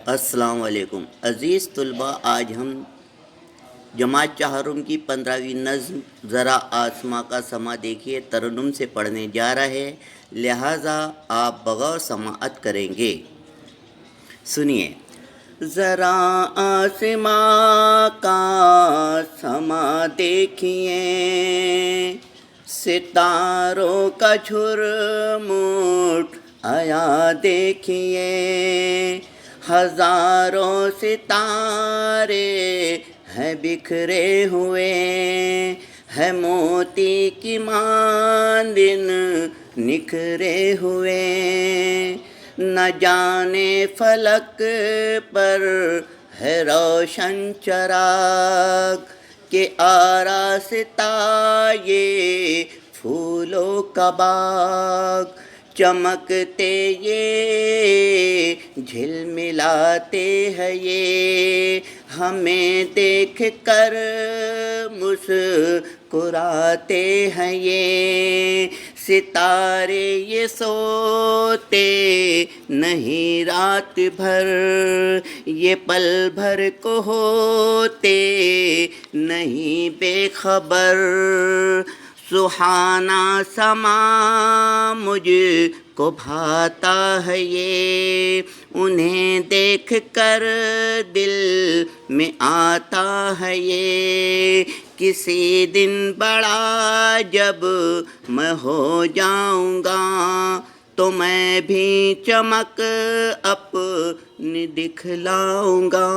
السلام علیکم عزیز طلباء، آج ہم جماعت چہارم کی 15ویں نظم ذرا آسماں کا سما دیکھیے ترنم سے پڑھنے جا رہے، لہٰذا آپ بغور سماعت کریں گے۔ سنیے۔ ذرا آسماں کا سما دیکھیے، ستاروں کا جھرمٹ آیا دیکھیے، ہزاروں ستارے ہیں بکھرے ہوئے، ہے موتی کی مانند نکھرے ہوئے، نہ جانے فلک پر ہے روشن چراغ کہ آراستہ یہ پھولوں کا باغ، چمکتے یہ جھلملاتے ہیں یہ، ہمیں دیکھ کر مسکراتے ہیں یہ، ستارے یہ سوتے نہیں رات بھر، یہ پل بھر کو ہوتے نہیں بے خبر، سہانا سما مجھ کو بھاتا ہے یہ، انہیں دیکھ کر دل میں آتا ہے یہ، کسی دن بڑا جب میں ہو جاؤں گا تو میں بھی چمک اپنی دکھلاؤں گا۔